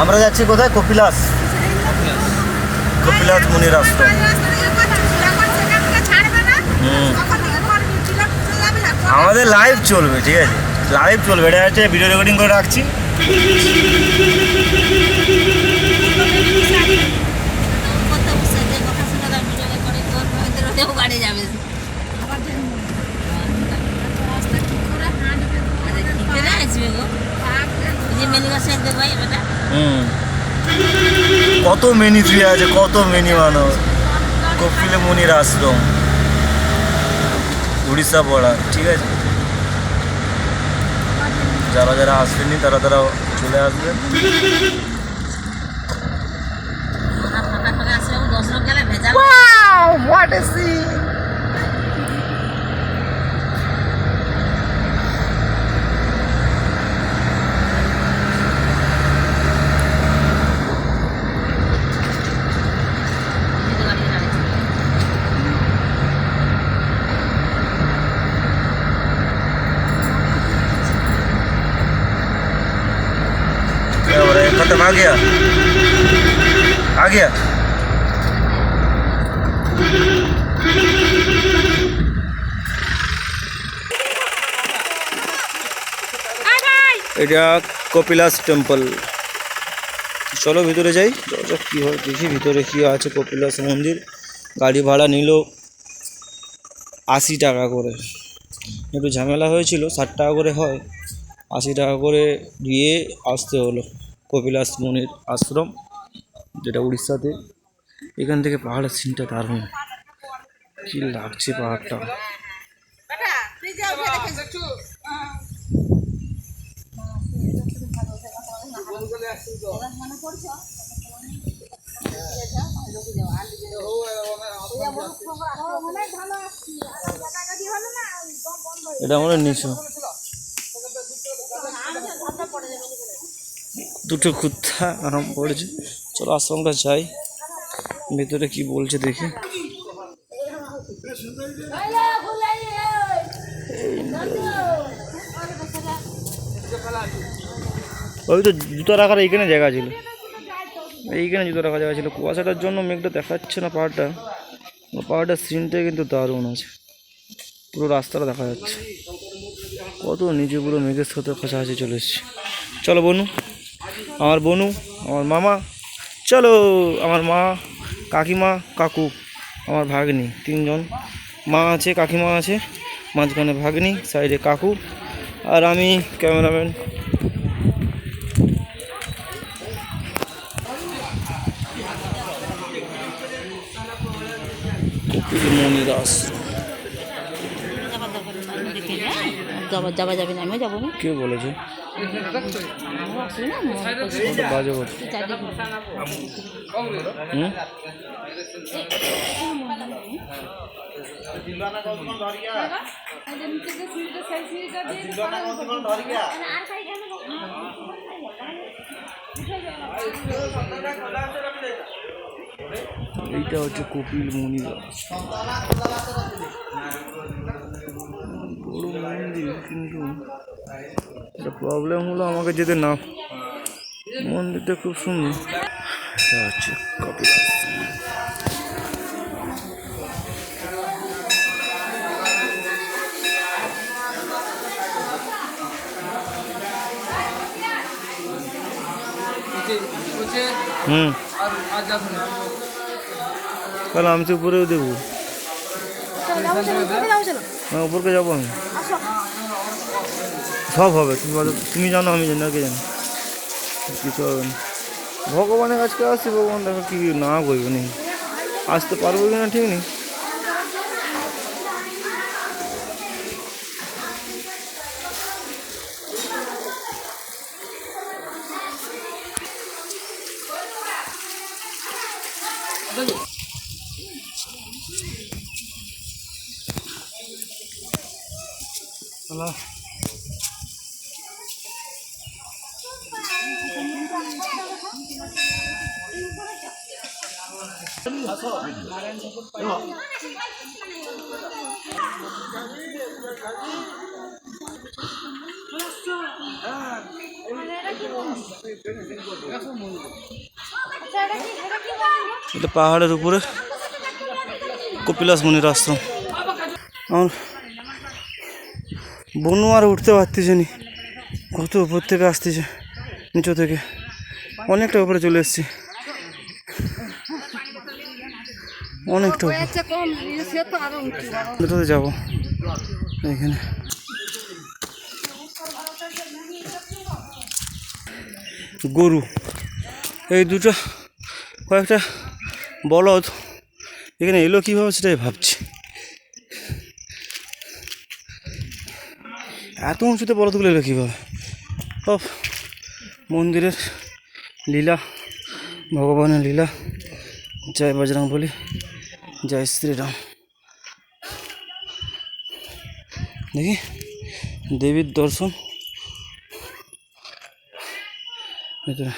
আমরা যাচ্ছি কোথায়? কপিলাস মুনির আশ্রম। আমাদের লাইভ চলবে, ঠিক আছে, লাইভ চলবে। এটা হচ্ছে ভিডিও রেকর্ডিং করে রাখছি। কত মেনি ট্রি আছে, কত মেনি মানুষ। কপিল মুনির আশ্রম, উড়িষ্যা বর্ডার, ঠিক আছে। যারা যারা আসবেনি তারা চলে আসবে। What a scene! खत्म, आ गया। এটা কপিলাস টেম্পল। চলো ভিতরে যাই, কি হয় দেখি ভিতরে কি আছে। কপিলাস মন্দির। গাড়ি ভাড়া নিল 80 টাকা করে। একটু ঝামেলা হয়েছিল, 60 টাকা করে হয়, 80 টাকা করে দিয়ে আসতে হলো। কপিলাস মুনির আশ্রম, যেটা উড়িষ্যাতে। এখান থেকে পাহাড়ের সিনটা দারুণ, কি লাগছে পাহাড়টা। এটা আমাদের নিচু দুটো কুত্তা আরাম পড়েছে। চলো আশ্রমটা যাই, ভিতরে কি বলছে দেখি। ওই তো জুতো রাখার এইখানে জায়গা ছিল, এইখানে জুতো রাখার জায়গা ছিল। কুয়াশাটার জন্য মেঘটা দেখাচ্ছে না পাহাড়টা। পাহাড়টার সিনটা কিন্তু দারুণ আছে, পুরো রাস্তাটা দেখা যাচ্ছে। কত নিচে পুরো মেঘের সাথে কাছাকাছি চলে এসেছি। চলো বনু, আমার মামা, চলো আমার মা, কাকিমা, কাকু, আমার ভাগ্নি, 3 জন। মা আছে, কাকিমা আছে, মাঝখানে ভাগ্নি, সাইডে কাকু, আর আমি ক্যামেরাম্যান। মুনির আশ্রম। যাওয়া যাবে না, আমিও যাবো না। কে বলেছে? বাজে কথা। এইটা হচ্ছে কপিল মুনির বড় মন্দির, কিন্তু একটা প্রবলেম হলো আমাকে যেতে না। মন্দিরটা খুব সুন্দর। এটা হচ্ছে কপিল। তাহলে আমি তো উপরেও দেবো, হ্যাঁ উপরকে যাবো আমি। সব হবে, তুমি জানো, আমি জানি, কে জানো, কিছু হবে না। ভগবানের কাছকে আসছি, ভগবান দেখো কি না করবে নি, আসতে পারবো কি না ঠিক নেই। হ্যালো, এটা পাহাড়ের উপরে কপিলাস মুনির আশ্রম। আমার বনু আর উঠতে পারতেছে নি, কত উপর থেকে আসতেছে, নিচু থেকে অনেকটা উপরে চলে এসেছি, অনেকটা উপরে যাবো এখানে। গরু এই দুটো কয়েকটা বলদ এখানে এলো কীভাবে সেটাই ভাবছি। এত উঁচুতে বলদগুলো এলো কীভাবে? সব মন্দিরের লীলা, ভগবানের লীলা। জয় বজরংবলী, জয় শ্রীরাম। দেখি দেবীর দর্শন ভিতরে।